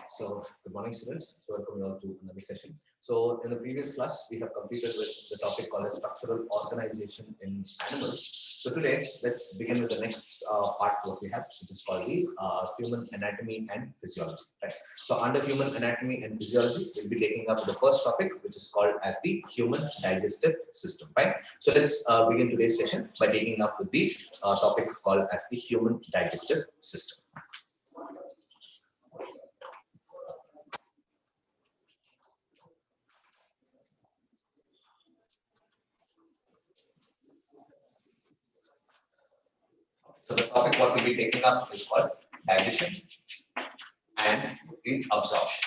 So, good morning, students. So, welcome you all to another session. So, in the previous class, we have completed with the topic called as structural organization in animals. So, today, let's begin with the next part what we have, which is called the human anatomy and physiology. Right. So, under human anatomy and physiology, we'll be taking up the first topic, which is called as the human digestive system. Right. So, let's begin today's session by taking up with the topic called as the human digestive system. So the topic what we'll be taking up is called digestion and the absorption.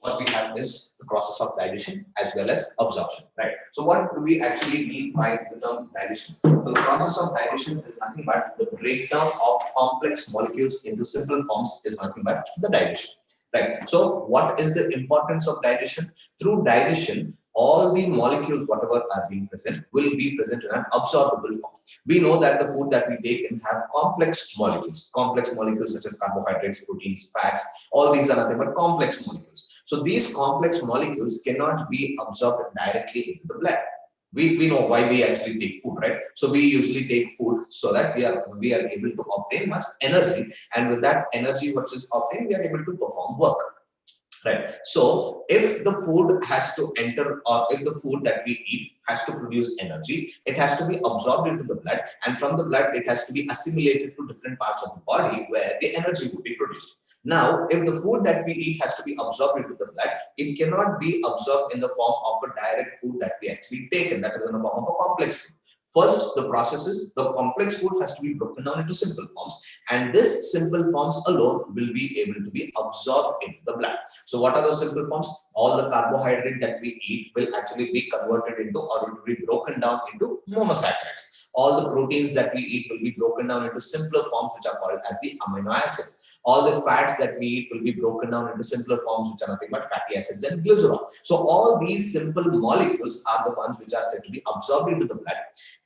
What we have is the process of digestion as well as absorption, right? So what do we actually mean by the term digestion? So the process of digestion is nothing but the breakdown of complex molecules into simple forms is nothing but the digestion, right? So what is the importance of digestion? Through digestion, all the molecules, whatever are being present, will be present in an absorbable form. We know that the food that we take can have complex molecules such as carbohydrates, proteins, fats. All these are nothing but complex molecules. So these complex molecules cannot be absorbed directly into the blood. We know why we actually take food, right? So we usually take food so that we are able to obtain much energy, and with that energy which is obtained, we are able to perform work. Right. So if the food has to enter, or if the food that we eat has to produce energy, it has to be absorbed into the blood, and from the blood it has to be assimilated to different parts of the body where the energy would be produced. Now, if the food that we eat has to be absorbed into the blood, it cannot be absorbed in the form of a direct food that we actually take, and that is in the form of a complex food. First, the process is the complex food has to be broken down into simple forms, and this simple forms alone will be able to be absorbed into the blood. So what are those simple forms? All the carbohydrate that we eat will actually be converted into, or will be broken down into monosaccharides. All the proteins that we eat will be broken down into simpler forms, which are called as the amino acids. All the fats that we eat will be broken down into simpler forms, which are nothing but fatty acids and glycerol. So all these simple molecules are the ones which are said to be absorbed into the blood,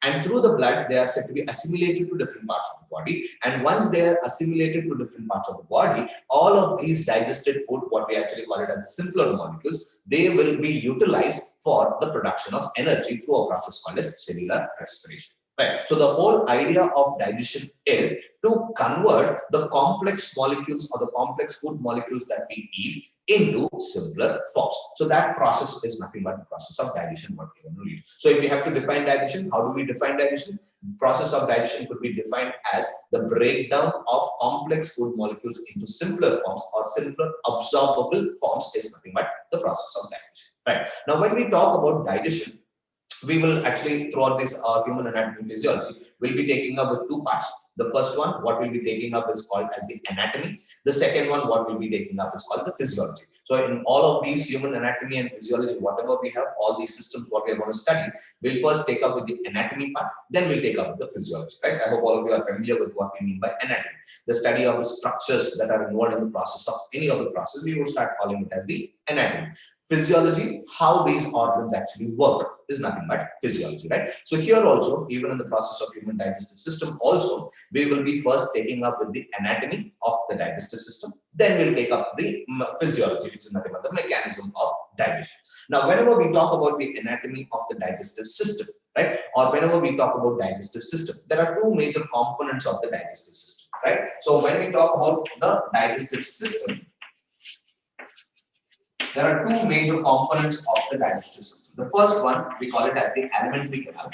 and through the blood they are said to be assimilated to different parts of the body. And once they are assimilated to different parts of the body, all of these digested food, what we actually call it as the simpler molecules, they will be utilized for the production of energy through a process called as cellular respiration. Right. So the whole idea of digestion is to convert the complex molecules or the complex food molecules that we eat into simpler forms. So that process is nothing but the process of digestion, what we are going to read. So if we have to define digestion, how do we define digestion? The process of digestion could be defined as the breakdown of complex food molecules into simpler forms, or simpler absorbable forms is nothing but the process of digestion. Right. Now, when we talk about digestion, we will actually, throughout this human anatomy and physiology, we'll be taking up with two parts. The first one, what we'll be taking up is called as the anatomy. The second one, what we'll be taking up is called the physiology. So in all of these human anatomy and physiology, whatever we have, all these systems, what we are going to study, we'll first take up with the anatomy part, then we'll take up with the physiology, right? I hope all of you are familiar with what we mean by anatomy. The study of the structures that are involved in the process of any of the process, we will start calling it as the anatomy. Physiology, how these organs actually work, is nothing but physiology, right? So here also, even in the process of human digestive system also, we will be first taking up with the anatomy of the digestive system, then we'll take up the physiology, which is nothing but the mechanism of digestion. Now, whenever we talk about the anatomy of the digestive system, right, or whenever we talk about digestive system, there are two major components of the digestive system, right? So when we talk about the digestive system, there are two major components of the digestive system. The first one, we call it as the alimentary canal.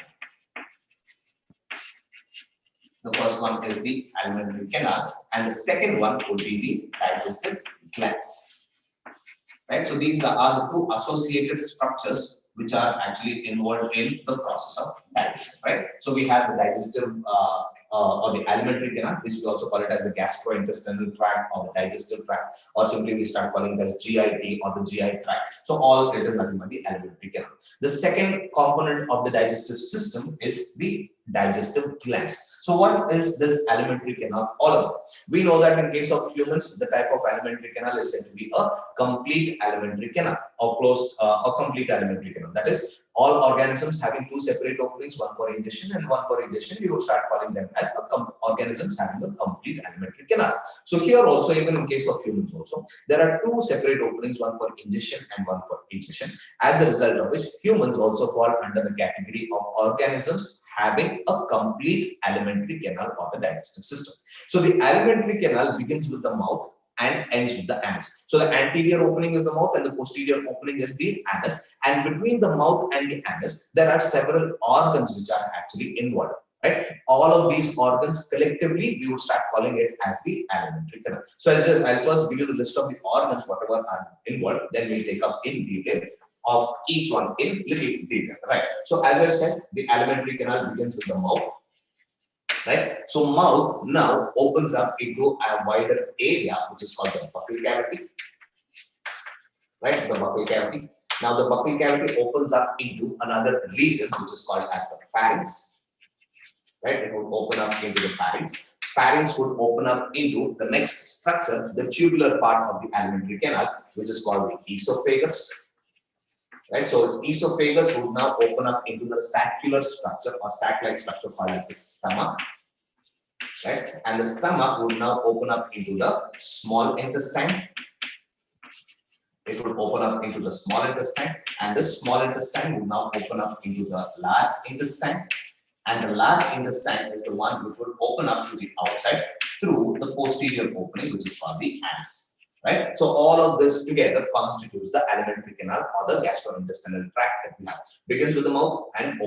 The first one is the alimentary canal, and the second one would be the digestive glands. Right? So these are the two associated structures which are actually involved in the process of digestion. Right? So we have the digestive or the alimentary canal, which we also call it as the gastrointestinal tract or the digestive tract, or simply we start calling it as GIT or the GI tract. So all it is nothing but the alimentary canal. The second component of the digestive system is the digestive glands. So what is this alimentary canal all about? We know that in case of humans, the type of alimentary canal is said to be a complete alimentary canal or closed or complete alimentary canal. That is, all organisms having two separate openings, one for ingestion and one for egestion. We would start calling them as organisms having a complete alimentary canal. So here also, even in case of humans also, there are two separate openings, one for ingestion and one for egestion. As a result of which, humans also fall under the category of organisms having a complete alimentary canal or the digestive system. So the alimentary canal begins with the mouth and ends with the anus. So the anterior opening is the mouth and the posterior opening is the anus. And between the mouth and the anus, there are several organs which are actually involved. Right? All of these organs collectively, we would start calling it as the alimentary canal. So I'll first give you the list of the organs, whatever are involved, then we'll take up in detail of each one in little detail. Right? So as I said, the alimentary canal begins with the mouth. Right? So mouth now opens up into a wider area, which is called the buccal cavity. Right? The buccal cavity. Now the buccal cavity opens up into another region, which is called as the pharynx. Right? It would open up into the pharynx. Pharynx would open up into the next structure, the tubular part of the alimentary canal, which is called the esophagus. Right? So esophagus would now open up into the saccular structure or sac-like structure called as the stomach. Right? And the stomach would now open up into the small intestine. It would open up into the small intestine, and this small intestine would now open up into the large intestine. And the large intestine is the one which will open up to the outside through the posterior opening, which is called the anus. Right? So all of this together constitutes the alimentary canal or the gastrointestinal tract that we have. Begins with the mouth and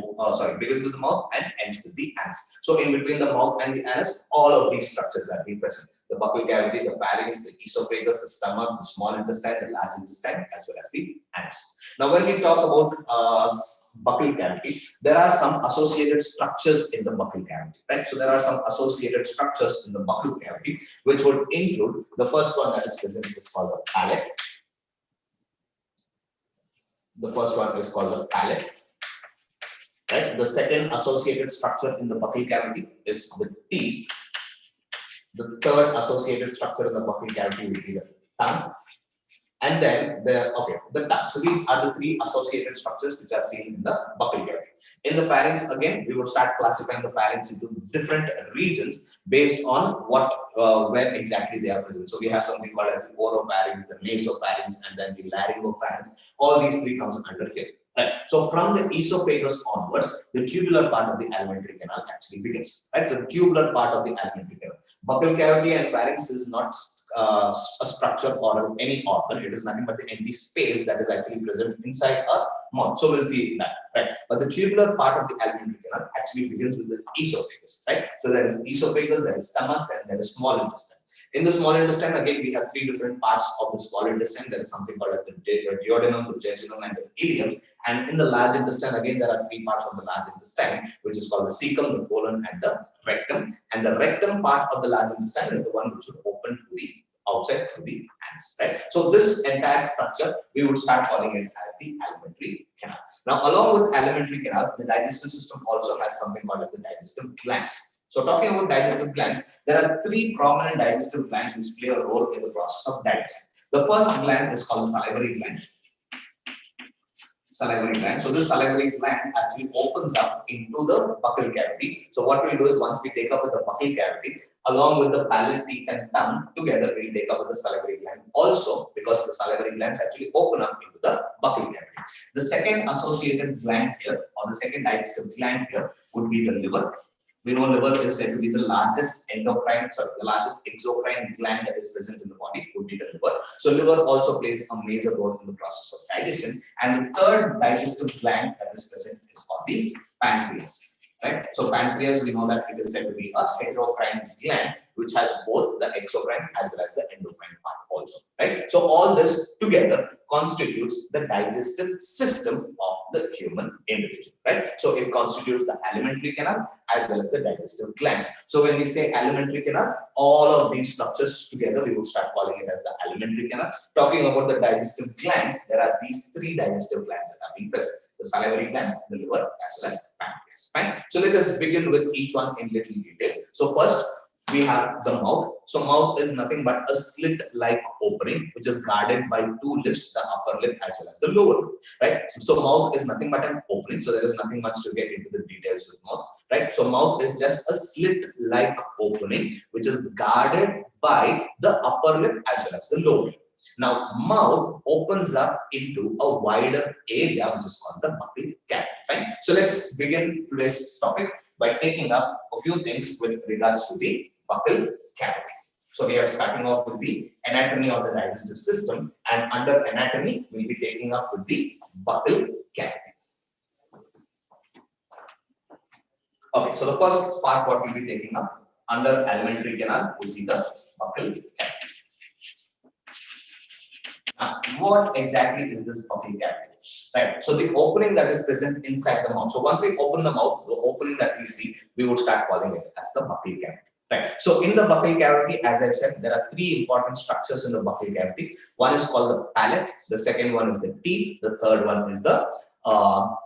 begins with the mouth and ends with the anus. So in between the mouth and the anus, all of these structures are being present. The buccal cavities, the pharynx, the esophagus, the stomach, the small intestine, the large intestine, as well as the anus. Now, when we talk about buccal cavity, there are some associated structures in the buccal cavity, right? So there are some associated structures in the buccal cavity, which would include the first one that is present is called the palate. The first one is called the palate. Right? The second associated structure in the buccal cavity is the teeth. The third associated structure in the buccal cavity will be the tongue. And then the tongue. So these are the three associated structures which are seen in the buccal cavity. In the pharynx, again, we would start classifying the pharynx into different regions based on where exactly they are present. So we have something called as the oropharynx, the nasopharynx, and then the laryngopharynx. All these three comes under here. Right. So from the esophagus onwards, the tubular part of the alimentary canal actually begins. Right. The tubular part of the alimentary canal. Buccal cavity and pharynx is not a structure or any organ. It is nothing but the empty space that is actually present inside a mouth. So we'll see that, right? But the tubular part of the alimentary canal actually begins with the esophagus, right? So there is esophagus, there is stomach, and there is small intestine. In the small intestine, again, we have three different parts of the small intestine. There is something called as the duodenum, the jejunum, and the ileum. And in the large intestine, again, there are three parts of the large intestine, which is called the cecum, the colon, and the rectum. And the rectum part of the large intestine is the one which would open to the outside through the anus, right? So this entire structure, we would start calling it as the alimentary canal. Now, along with alimentary canal, the digestive system also has something called as the digestive glands. So talking about digestive glands, there are three prominent digestive glands which play a role in the process of digestion. The first gland is called the salivary gland. Salivary gland. So this salivary gland actually opens up into the buccal cavity. So what we'll do is once we take up with the buccal cavity, along with the palate, teeth, and tongue, together we'll take up with the salivary gland also, because the salivary glands actually open up into the buccal cavity. The second associated gland here, or the second digestive gland here, would be the liver. We know liver is said to be the largest the largest exocrine gland that is present in the body would be the liver. So liver also plays a major role in the process of digestion. And the third digestive gland that is present is called the pancreas. Right? So pancreas, we know that it is said to be a heterocrine gland which has both the exocrine as well as the endocrine part also. Right? So all this together constitutes the digestive system of the human individual, right? So it constitutes the alimentary canal as well as the digestive glands. So when we say alimentary canal, all of these structures together, we would start calling it as the alimentary canal. Talking about the digestive glands, there are these three digestive glands that are being present: the salivary glands, the liver, as well as pancreas. Fine. So let us begin with each one in little detail. So first, we have the mouth. So mouth is nothing but a slit-like opening which is guarded by two lips, the upper lip as well as the lower lip, right? So mouth is nothing but an opening. So there is nothing much to get into the details with mouth, right? So mouth is just a slit-like opening which is guarded by the upper lip as well as the lower lip. Now, mouth opens up into a wider area which is called the buccal cavity. Fine. So let's begin today's topic by taking up a few things with regards to the buccal cavity. So we are starting off with the anatomy of the digestive system, and under anatomy, we'll be taking up with the buccal cavity. Okay, so the first part what we'll be taking up under alimentary canal will be the buccal cavity. Now, what exactly is this buccal cavity? Right. So the opening that is present inside the mouth. So once we open the mouth, the opening that we see, we would start calling it as the buccal cavity. Right. So in the buccal cavity, as I said, there are three important structures in the buccal cavity. One is called the palate. The second one is the teeth. The third one is the tongue.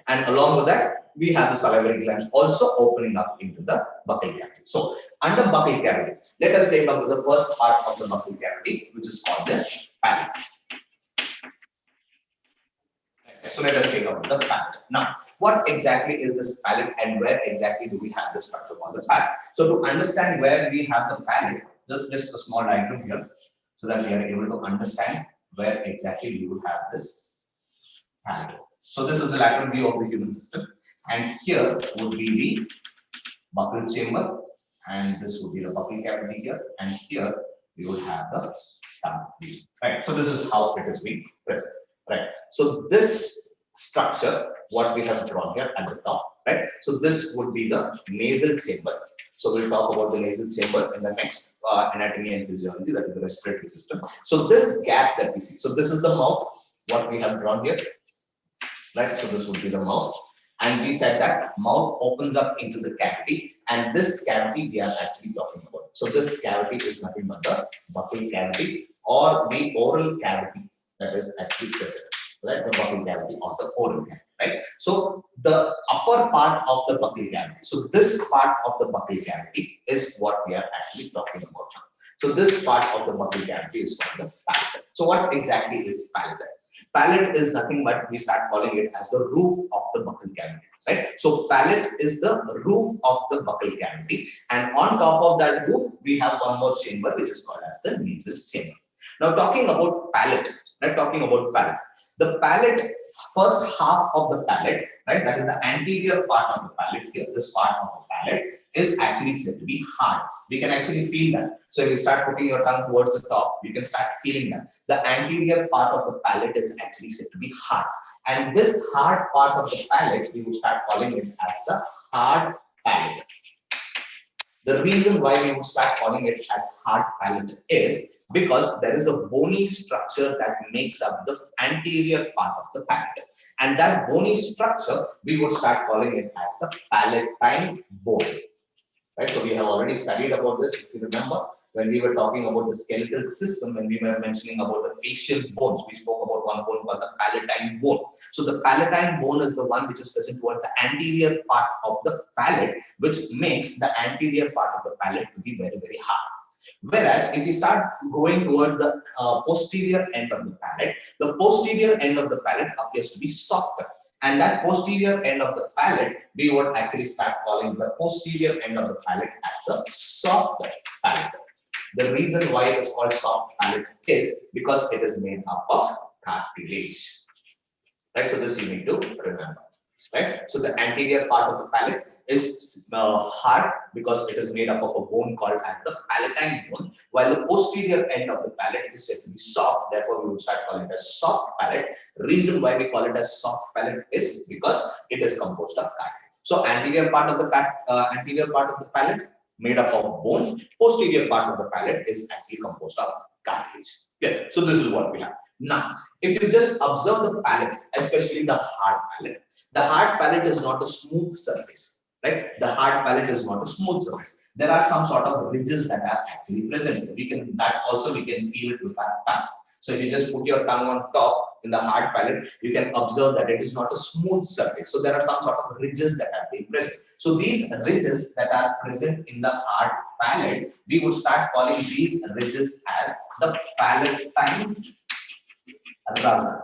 And along with that, we have the salivary glands also opening up into the buccal cavity. So under buccal cavity, let us take up the first part of the buccal cavity, which is called the palate. So let us take up the palate. Now, what exactly is this palate and where exactly do we have the structure called the palate? So to understand where we have the palate, just a small diagram here, so that we are able to understand where exactly we would have this palate. So this is the lateral view of the human system, and here would be the buccal chamber, and this would be the buccal cavity here, and here we would have the tongue region. Right. So this is how it is being present. Right. So this structure, what we have drawn here at the top, right? So this would be the nasal chamber. So we'll talk about the nasal chamber in the next anatomy and physiology, that is the respiratory system. So this gap that we see, so this is the mouth, what we have drawn here, right? So this would be the mouth. And we said that mouth opens up into the cavity, and this cavity we are actually talking about. So this cavity is nothing but the buccal cavity or the oral cavity that is actually present, right? The buccal cavity or the oral cavity, right? So the upper part of the buccal cavity. So this part of the buccal cavity is what we are actually talking about. So this part of the buccal cavity is called the palate. So what exactly is palate? Palate is nothing but we start calling it as the roof of the buccal cavity, right? So palate is the roof of the buccal cavity, and on top of that roof, we have one more chamber which is called as the nasal chamber. Now talking about palate, right? Talking about palate. The palate, first half of the palate, right? That is the anterior part of the palate here. This part of the palate is actually said to be hard. We can actually feel that. So if you start putting your tongue towards the top, you can start feeling that. The anterior part of the palate is actually said to be hard. And this hard part of the palate, we will start calling it as the hard palate. The reason why we would start calling it as hard palate is because there is a bony structure that makes up the anterior part of the palate. And that bony structure, we would start calling it as the palatine bone. Right? So we have already studied about this. If you remember, when we were talking about the skeletal system, when we were mentioning about the facial bones, we spoke about one bone called the palatine bone. So the palatine bone is the one which is present towards the anterior part of the palate, which makes the anterior part of the palate to be very, very hard. Whereas if we start going towards the posterior end of the palate, the posterior end of the palate appears to be softer. And that posterior end of the palate, we would actually start calling the posterior end of the palate as the soft palate. The reason why it is called soft palate is because it is made up of cartilage. Right? So this you need to remember. Right? So the anterior part of the palate is hard because it is made up of a bone called as the palatine bone, while the posterior end of the palate is said to be soft. Therefore, we would start calling it as soft palate. Reason why we call it as soft palate is because it is composed of cartilage. So anterior part of the palate made up of bone. Posterior part of the palate is actually composed of cartilage. Yeah. So this is what we have. Now, if you just observe the palate, especially the hard palate is not a smooth surface, right? The hard palate is not a smooth surface. There are some sort of ridges that are actually present. We can feel it with our tongue. So if you just put your tongue on top in the hard palate, you can observe that it is not a smooth surface. So there are some sort of ridges that are being present. So these ridges that are present in the hard palate, we would start calling these ridges as the palatine rug.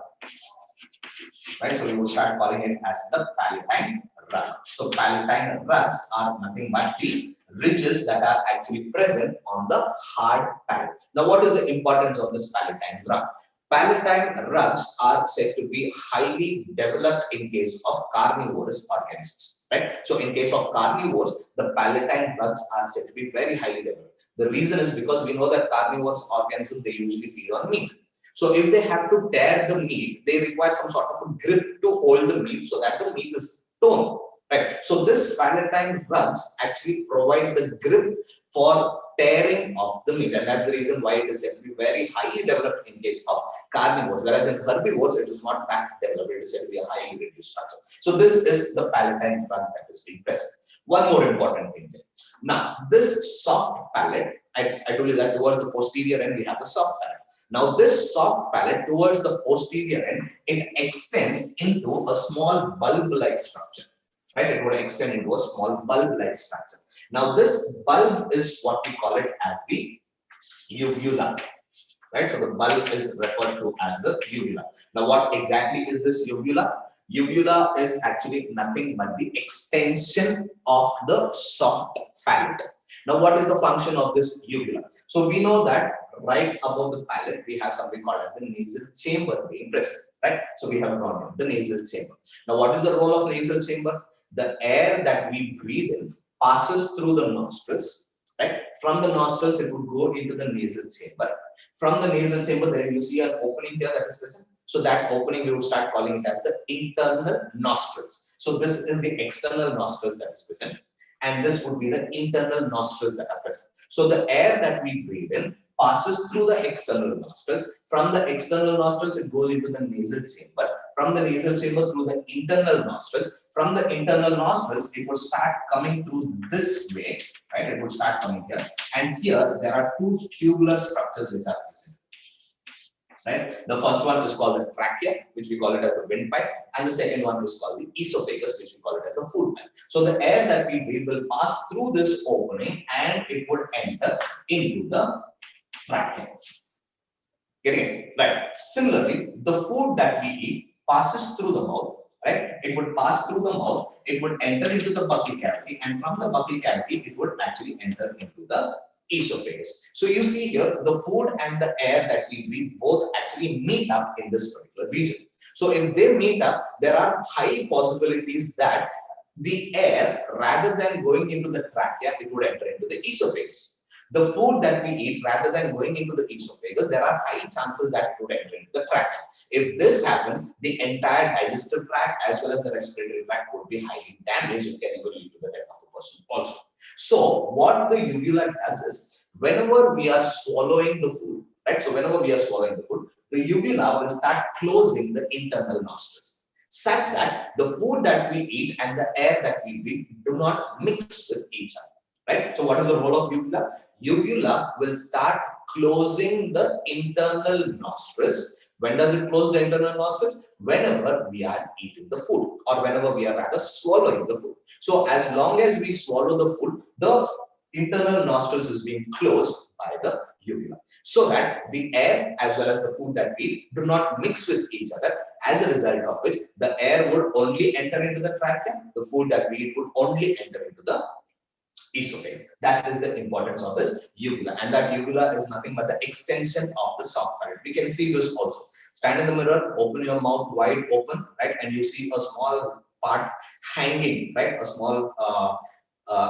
Right? So we would start calling it as the palatine rug. So palatine rugs are nothing but the ridges that are actually present on the hard palate. Now, what is the importance of this palatine rug? Palatine rugs are said to be highly developed in case of carnivorous organisms. Right? So, in case of carnivores, the palatine rugs are said to be very highly developed. The reason is because we know that carnivorous organisms, they usually feed on meat. So if they have to tear the meat, they require some sort of a grip to hold the meat so that the meat is torn. Right. So this palatine rugs actually provide the grip for tearing of the meat, and that's the reason why it is said to be very highly developed in case of carnivores, whereas in herbivores it is not that developed. It is said to be a highly reduced structure. So this is the palatine rug that is being present. One more important thing here. Now this soft palate, I told you that towards the posterior end we have the soft palate. Now this soft palate towards the posterior end, it extends into a small bulb-like structure. Right? It would extend into a small bulb-like structure. Now this bulb is what we call it as the uvula. Right? So the bulb is referred to as the uvula. Now what exactly is this uvula? Uvula is actually nothing but the extension of the soft palate. Now what is the function of this uvula? So we know that right above the palate we have something called as the nasal chamber being present. Right? So we have drawn the nasal chamber. Now what is the role of nasal chamber? The air that we breathe in passes through the nostrils. Right? From the nostrils, it would go into the nasal chamber. From the nasal chamber, there you see an opening here that is present. So that opening, we would start calling it as the internal nostrils. So this is the external nostrils that is present. And this would be the internal nostrils that are present. So the air that we breathe in passes through the external nostrils. From the external nostrils, it goes into the nasal chamber. From the nasal chamber through the internal nostrils. From the internal nostrils, it would start coming through this way. Right? It would start coming here. And here, there are two tubular structures which are present. Right? The first one is called the trachea, which we call it as the windpipe, and the second one is called the esophagus, which we call it as the food pipe. So the air that we breathe will pass through this opening and it would enter into the trachea. Getting it? Right. Similarly, the food that we eat passes through the mouth. Right? It would pass through the mouth, it would enter into the buccal cavity, and from the buccal cavity, it would actually enter into the esophagus. So you see here, the food and the air that we breathe both actually meet up in this particular region. So if they meet up, there are high possibilities that the air, rather than going into the trachea, it would enter into the esophagus. The food that we eat, rather than going into the esophagus, there are high chances that it would enter into the trachea. If this happens, the entire digestive tract as well as the respiratory tract would be highly damaged. It can even lead to the death of a person also. So what the uvula does is, whenever we are swallowing the food, right? So whenever we are swallowing the food, the uvula will start closing the internal nostrils, such that the food that we eat and the air that we breathe do not mix with each other, right? So what is the role of uvula? Uvula will start closing the internal nostrils. When does it close the internal nostrils? Whenever we are eating the food, or whenever we are rather swallowing the food. So as long as we swallow the food, the internal nostrils is being closed by the uvula, so that the air as well as the food that we eat do not mix with each other, as a result of which the air would only enter into the trachea, the food that we eat would only enter into the esophagus. That is the importance of this uvula, and that uvula is nothing but the extension of the soft palate. We can see this also. Stand in the mirror, open your mouth wide open, right, and you see a small part hanging, right, a small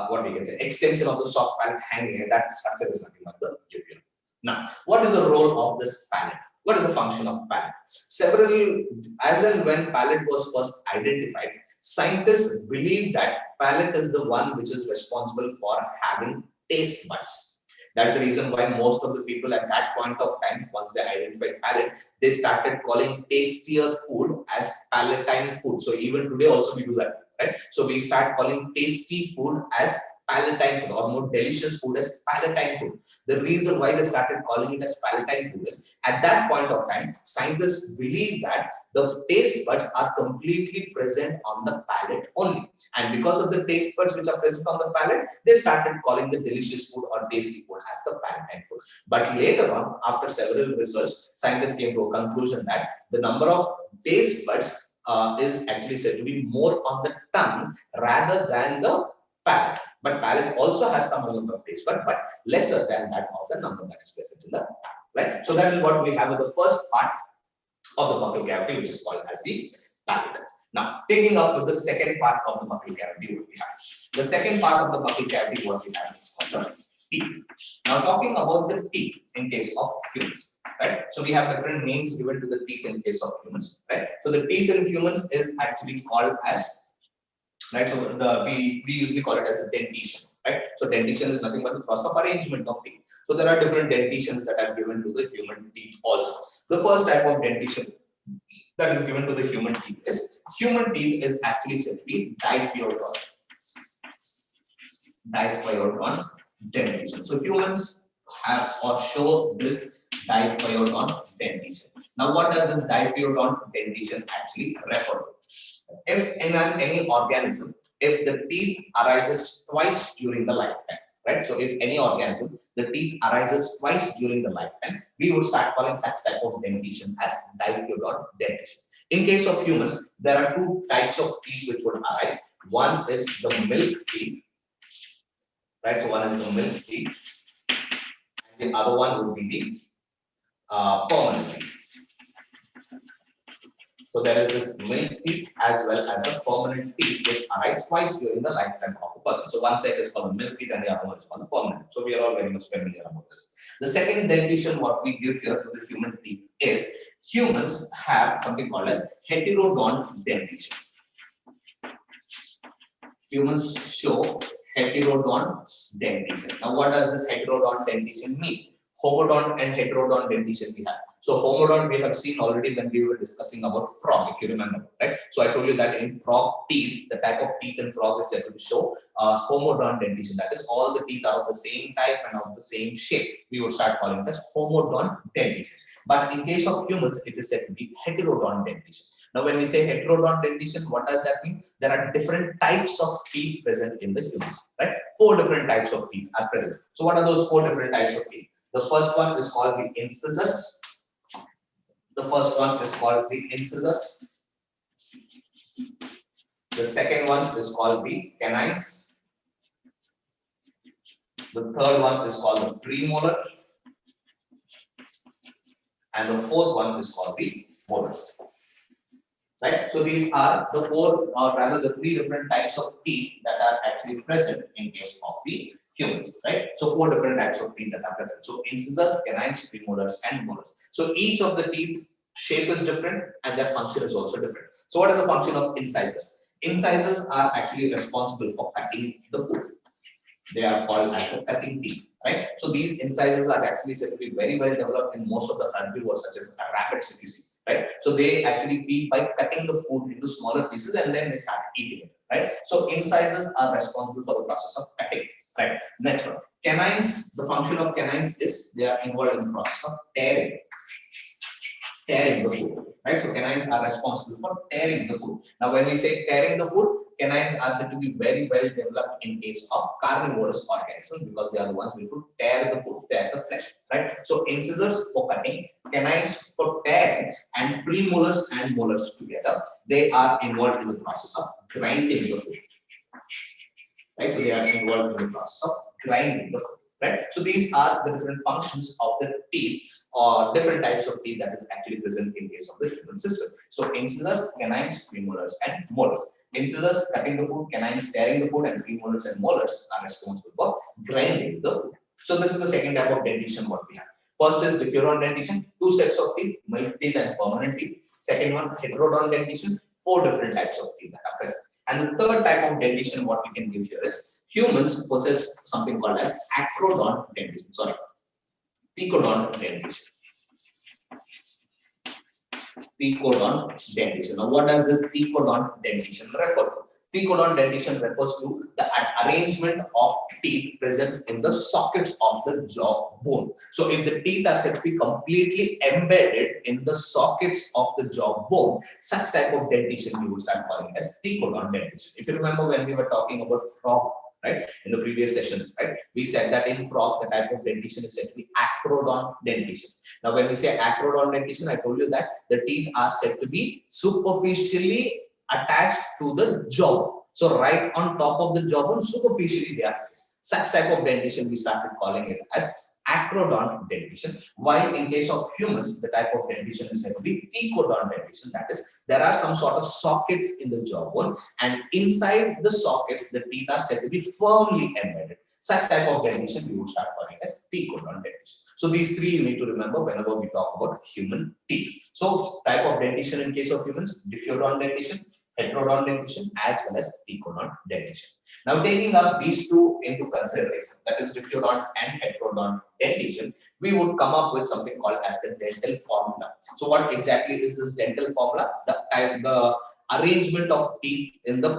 what we can say extension of the soft palate hanging, and that structure is nothing but the uvula. Now, what is the role of this palate? What is the function of palate? Several, as and when palate was first identified, scientists believe that palate is the one which is responsible for having taste buds. That's the reason why most of the people at that point of time, once they identified palate, they started calling tastier food as palatine food. So even today also we do that, right? So we start calling tasty food as palatine food, or more delicious food as palatine food. The reason why they started calling it as palatine food is at that point of time, scientists believe that the taste buds are completely present on the palate only. And because of the taste buds which are present on the palate, they started calling the delicious food or tasty food as the palatine food. But later on, after several research, scientists came to a conclusion that the number of taste buds is actually said to be more on the tongue rather than the palate. But palate also has some amount of taste bud, but lesser than that of the number that is present in the tongue. Right? So that is what we have with the first part of the buccal cavity, which is called as the palate. Now, taking up with the second part of the buccal cavity, what we have. The second part of the buccal cavity, what we have is called the teeth. Now, talking about the teeth in case of humans, right? So we have different names given to the teeth in case of humans, right? So the teeth in humans is actually called as, right? So we usually call it as a dentition, right? So dentition is nothing but the process of arrangement of teeth. So there are different dentitions that are given to the human teeth also. The first type of dentition that is given to the human teeth is actually said to be diphyodont. Diphyodont dentition. So humans have or show this diphyodont dentition. Now, what does this diphyodont dentition actually refer to? If in any organism, if the teeth arises twice during the lifetime, right? So if any organism, the teeth arises twice during the lifetime, we would start calling such type of dentition as diphyodont dentition. In case of humans, there are two types of teeth which would arise. One is the milk teeth, right? So one is the milk teeth, and the other one would be the permanent teeth. So there is this milk teeth as well as the permanent teeth which arise twice during the lifetime of a person. So one set is called the milk teeth and the other one is called the permanent. So we are all very much familiar about this. The second dentition what we give here to the human teeth is humans have something called as heterodont dentition. Humans show heterodont dentition. Now what does this heterodont dentition mean? Homodont and heterodont dentition we have. So homodont we have seen already when we were discussing about frog, if you remember, right? So I told you that in frog teeth, the type of teeth in frog is said to show homodont dentition. That is, all the teeth are of the same type and of the same shape. We would start calling it as homodont dentition. But in case of humans, it is said to be heterodont dentition. Now, when we say heterodont dentition, what does that mean? There are different types of teeth present in the humans, right? 4 different types of teeth are present. So what are those 4 different types of teeth? The first one is called the incisors. The second one is called the canines. The third one is called the premolar. And the fourth one is called the molars. Right? So these are the 4, or rather the 3 different types of teeth that are actually present in case of the humans, right? So 4 different types of teeth that are present. So incisors, canines, premolars, and molars. So each of the teeth shape is different and their function is also different. So what is the function of incisors? Incisors are actually responsible for cutting the food. They are called as the cutting teeth, right? So these incisors are actually said to be very well developed in most of the herbivores, such as rabbits, if you see, right? So they actually feed by cutting the food into smaller pieces and then they start eating it, right? So incisors are responsible for the process of cutting, right? Next one, canines. The function of canines is they are involved in the process of tearing the food, right? So canines are responsible for tearing the food. Now, when we say tearing the food, canines are said to be very well developed in case of carnivorous organisms because they are the ones which would tear the food, tear the flesh, right? So incisors for cutting, canines for tearing, and premolars and molars together, they are involved in the process of grinding the food, right? So they are involved in the process of grinding the food, right? So these are the different functions of the teeth or different types of teeth that is actually present in case of the human system. So incisors, canines, premolars, and molars. Incisors cutting the food, canines tearing the food, and premolars and molars are responsible for grinding the food. So this is the second type of dentition what we have. First is diphyodont dentition, 2 sets of teeth, milk teeth and permanent teeth. Second one, heterodont dentition, 4 different types of teeth that are present. And the third type of dentition what we can give here is Humans possess something called as acrodont dentition. Sorry, thecodont dentition. Thecodont dentition. Now, what does this thecodont dentition refer to? Thecodont dentition refers to the arrangement of teeth present in the sockets of the jaw bone. So, if the teeth are said to be completely embedded in the sockets of the jaw bone, such type of dentition we would start calling as thecodont dentition. If you remember when we were talking about frog, right, in the previous sessions, right, we said that in frog the type of dentition is said to be acrodont dentition. Now, when we say acrodont dentition, I told you that the teeth are said to be superficially attached to the jaw. So, right on top of the jawbone, superficially they are placed. Such type of dentition we started calling it as acrodont dentition. While in case of humans, the type of dentition is said to be thecodont dentition. That is, there are some sort of sockets in the jawbone, and inside the sockets, the teeth are said to be firmly embedded. Such type of dentition we would start calling as thecodont dentition. So these three you need to remember whenever we talk about human teeth. So type of dentition in case of humans: diffeodont dentition, heterodont dentition, as well as thecodont dentition. Now, taking up these two into consideration, that is diffeodont and heterodont dentition, we would come up with something called as the dental formula. So what exactly is this dental formula? The arrangement of teeth in the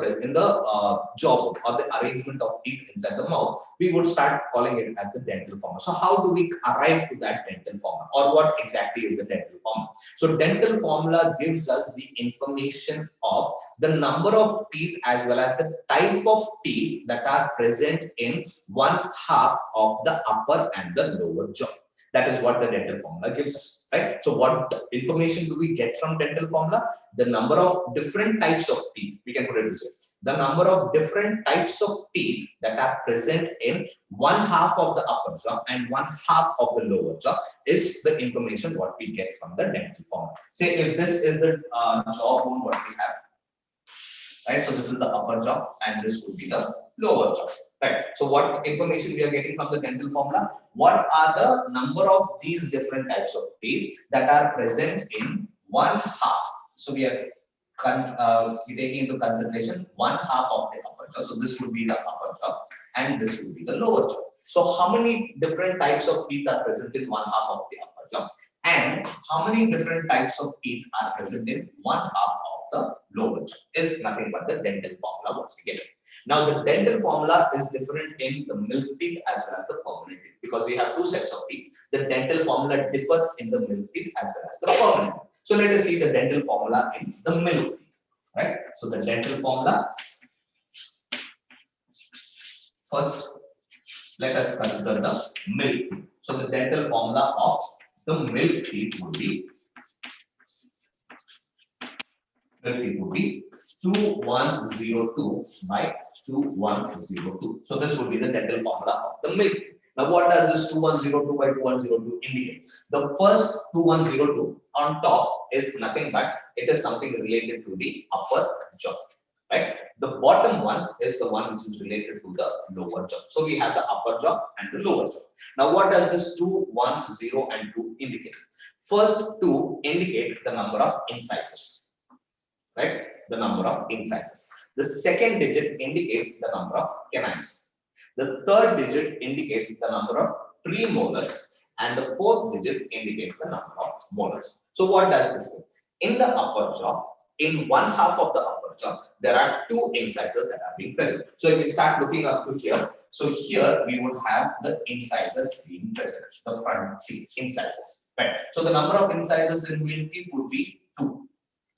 jaw, or the arrangement of teeth inside the mouth, we would start calling it as the dental formula. So how do we arrive to that dental formula, or what exactly is the dental formula? So dental formula gives us the information of the number of teeth as well as the type of teeth that are present in one half of the upper and the lower jaw. That is what the dental formula gives us, right? So what information do we get from dental formula? The number of different types of teeth, we can put it this way. The number of different types of teeth that are present in one half of the upper jaw and one half of the lower jaw is the information what we get from the dental formula. Say if this is the jawbone what we have, right? So this is the upper jaw and this would be the lower jaw, right? So what information we are getting from the dental formula? What are the number of these different types of teeth that are present in one half? So we are taking into consideration one half of the upper jaw. So this would be the upper jaw and this would be the lower jaw. So how many different types of teeth are present in one half of the upper jaw, and how many different types of teeth are present in one half of the lower jaw is nothing but the dental formula once we get it. Now the dental formula is different in the milk teeth as well as the permanent teeth, because we have two sets of teeth. The dental formula differs in the milk teeth as well as the permanent teeth. So let us see the dental formula in the milk teeth, right? So the dental formula, first let us consider the milk teeth. So the dental formula of the milk teeth would be 2102 by 2102. So this would be the dental formula of the milk teeth. Now what does this 2102 by 2102 indicate? The first 2102 on top is nothing but it is something related to the upper jaw, right? The bottom one is the one which is related to the lower jaw. So we have the upper jaw and the lower jaw. Now what does this 2, 1, 0 and 2 indicate? First two indicate the number of incisors, right? The number of incisors. The second digit indicates the number of canines. The third digit indicates the number of premolars, and the fourth digit indicates the number of molars. So what does this mean? In the upper jaw, in one half of the upper jaw, there are two incisors that are being present. So if we start looking up to here, so here we would have the incisors being present, the front teeth incisors, right? So the number of incisors in milk teeth would be 2.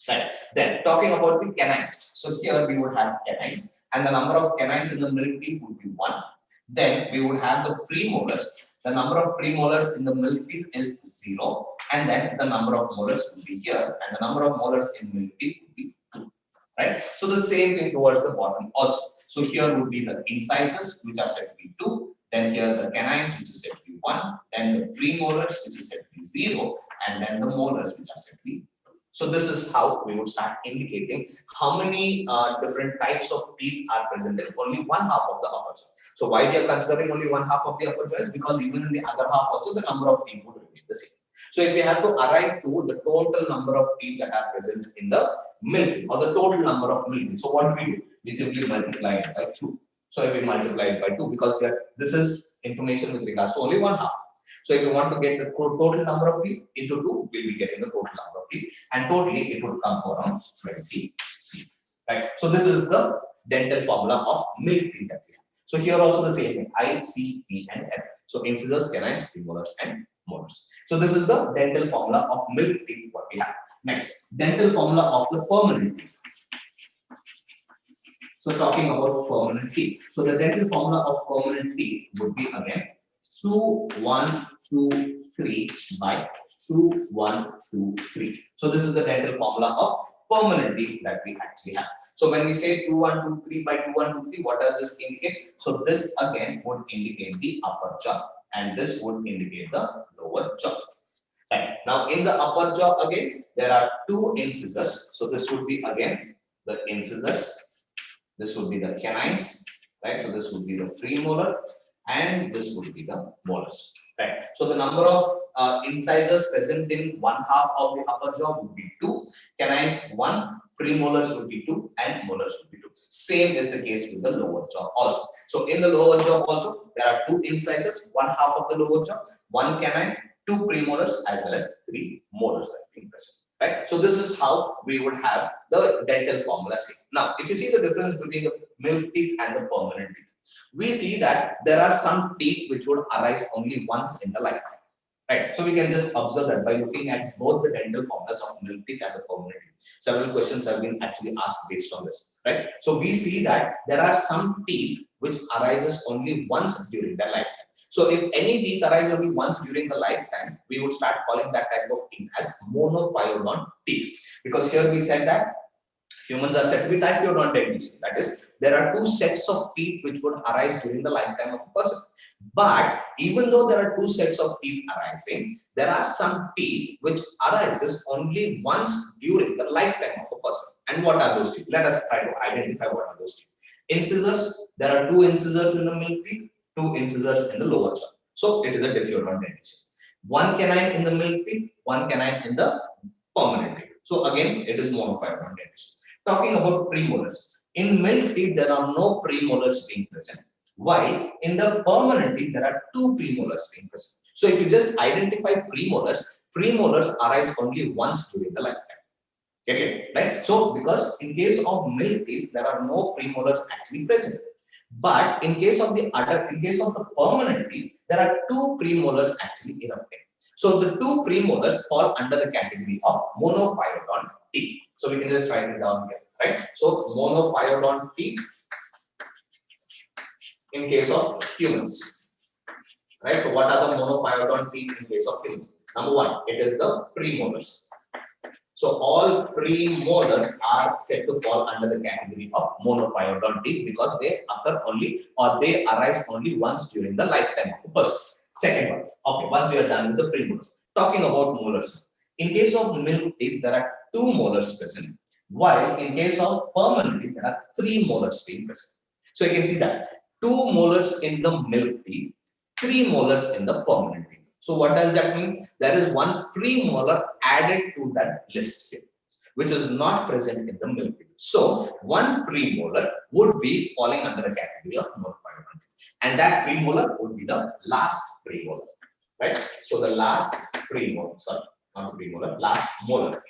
Right. Then talking about the canines. So here we would have canines, and the number of canines in the milk teeth would be 1. Then we would have the premolars. The number of premolars in the milk teeth is 0, and then the number of molars would be here, and the number of molars in milk teeth would be 2. Right. So the same thing towards the bottom also. So here would be the incisors, which are said to be 2. Then here the canines, which is said to be 1. Then the premolars, which is said to be 0, and then the molars, which are said to be 2. So this is how we would start indicating how many different types of teeth are present in only one half of the upper jaw. So why we are considering only one half of the upper jaw is because even in the other half also the number of teeth would remain the same. So if we have to arrive to the total number of teeth that are present in the milk, or the total number of milk, so what do? We simply multiply it by 2. So if we multiply it by 2, because this is information with regards to only 1/2. So if you want to get the total number of teeth into 2, we'll be getting the total number of teeth, and totally it would come to around 20 teeth. Right? So this is the dental formula of milk teeth that we have. So here also the same thing, I, C, P, and F. So incisors, canines, premolars, and molars. So this is the dental formula of milk teeth what we have. Next, dental formula of the permanent teeth. So talking about permanent teeth. So the dental formula of permanent teeth would be again 2, 1, 2, 3 by 2, 1, 2, 3. So this is the dental formula of permanent teeth that we actually have. So when we say 2, 1, 2, 3 by 2, 1, 2, 3, what does this indicate? So this again would indicate the upper jaw, and this would indicate the lower jaw. Right. Now in the upper jaw again, there are 2 incisors. So this would be again the incisors. This would be the canines, right? So this would be the premolar, and this would be the molars, right? So the number of incisors present in 1/2 of the upper jaw would be 2, canines 1, premolars would be 2, and molars would be 2. Same is the case with the lower jaw also. So in the lower jaw also, there are 2 incisors, 1/2 of the lower jaw, 1 canine, 2 premolars, as well as 3 molars that being present. Right? So this is how we would have the dental formula. Now, if you see the difference between the milk teeth and the permanent teeth, we see that there are some teeth which would arise only once in the lifetime. Right? So we can just observe that by looking at both the dental formulas of milk teeth and the permanent teeth. Several questions have been actually asked based on this. Right? So we see that there are some teeth which arises only once during their lifetime. So if any teeth arise only once during the lifetime, we would start calling that type of teeth as monophyodont teeth. Because here we said that humans are said to be diphyodont dentition. That is, there are 2 sets of teeth which would arise during the lifetime of a person. But even though there are 2 sets of teeth arising, there are some teeth which arises only once during the lifetime of a person. And what are those teeth? Let us try to identify what are those teeth. Incisors, there are 2 incisors in the milk teeth, 2 incisors in the lower jaw. So it is a diphyodont dentition. 1 canine in the milk teeth, 1 canine in the permanent teeth. So again, it is monophyodont dentition. Talking about premolars. In milk teeth, there are no premolars being present, while in the permanent teeth, there are 2 premolars being present. So if you just identify premolars, premolars arise only once during the lifetime. Okay, right? So because in case of milk teeth, there are no premolars actually present. But in case of the permanent teeth, there are 2 premolars actually erupting. So the 2 premolars fall under the category of monophyodont teeth. So we can just write it down here, right? So monophyodont teeth in case of humans, right? So what are the monophyodont teeth in case of humans? Number 1, it is the premolars. So all premolars are said to fall under the category of monophyodont teeth because they occur only, or they arise only once during the lifetime of a person. Second one. Okay, once we are done with the premolars. Talking about molars. In case of milk teeth, there are 2 molars present, while in case of permanent teeth, there are 3 molars being present. So you can see that 2 molars in the milk teeth, 3 molars in the permanent teeth. So what does that mean? There is 1 premolar added to that list here, which is not present in the milk teeth. So 1 premolar would be falling under the category of monophyodont, and that premolar would be the last premolar, right? So the last premolar, sorry, not premolar, last molar,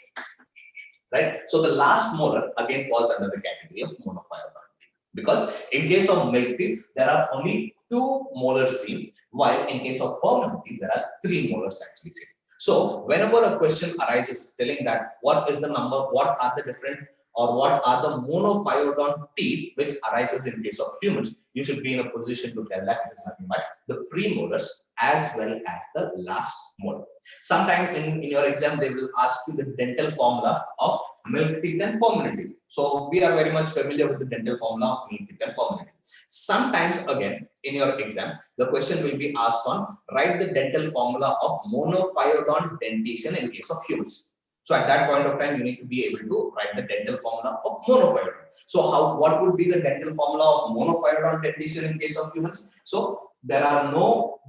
right? So the last molar again falls under the category of monophyodont teeth, because in case of milk teeth, there are only 2 molars seen, while in case of permanent teeth, there are 3 molars actually seen. So whenever a question arises telling that what is the number, what are the different, or what are the monophyodont teeth which arises in case of humans, you should be in a position to tell that it is nothing but the premolars as well as the last molar. Sometime in your exam, they will ask you the dental formula of milk teeth and permanent teeth. So we are very much familiar with the dental formula of milk teeth and permanent teeth. Sometimes again, in your exam, the question will be asked on write the dental formula of monophyodont dentition in case of humans. So at that point of time, you need to be able to write the dental formula of monophyodont. So what would be the dental formula of monophyodont dentition in case of humans? So there are no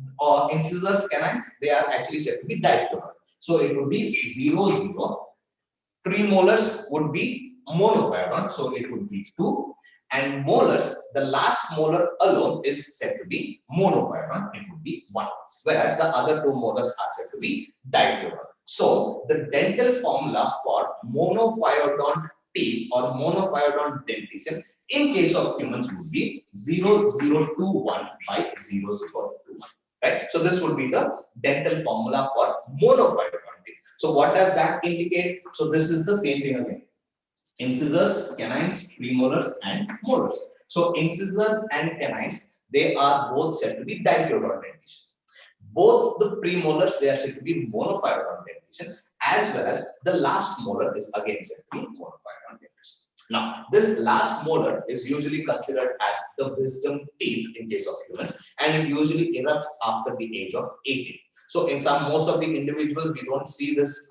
incisors, canines, they are actually said to be diphyodont. So it would be 0, 0. Premolars would be monophyodont, so it would be 2. And molars, the last molar alone is said to be monophyodont, it would be 1, whereas the other 2 molars are said to be diphyodont. So the dental formula for monophyodont teeth or monophyodont dentition in case of humans would be 0021 by 0021. Right? So this would be the dental formula for monophyodont teeth. So what does that indicate? So this is the same thing again. Incisors, canines, premolars, and molars. So incisors and canines, they are both said to be diphyodont dentition. Both the premolars, they are said to be monophyodont dentition, as well as the last molar is again said to be monophyodont dentition. Now, this last molar is usually considered as the wisdom teeth in case of humans, and it usually erupts after the age of 18. So, in most of the individuals, we don't see this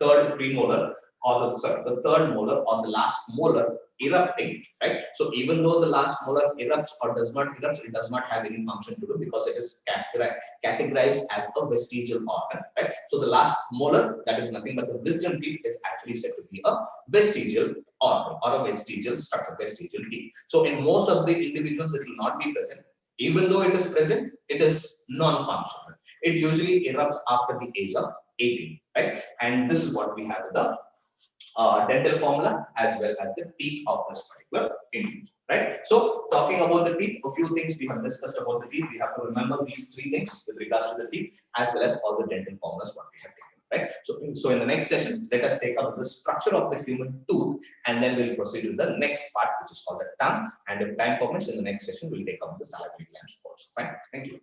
third premolar or the third molar or the last molar erupting, right? So even though the last molar erupts or does not erupt, it does not have any function to do because it is categorized as a vestigial organ, right? So the last molar, that is nothing but the wisdom teeth, is actually said to be a vestigial organ or a vestigial structure, vestigial teeth. So in most of the individuals, it will not be present. Even though it is present, it is non-functional. It usually erupts after the age of 18, right? And this is what we have with the dental formula as well as the teeth of this particular individual, right? So talking about the teeth, a few things we have discussed about the teeth. We have to remember these 3 things with regards to the teeth as well as all the dental formulas what we have taken, right? So in the next session, let us take up the structure of the human tooth, and then we'll proceed to the next part, which is called the tongue. And if time permits, in the next session, we'll take up the salivary glands also, right? Thank you.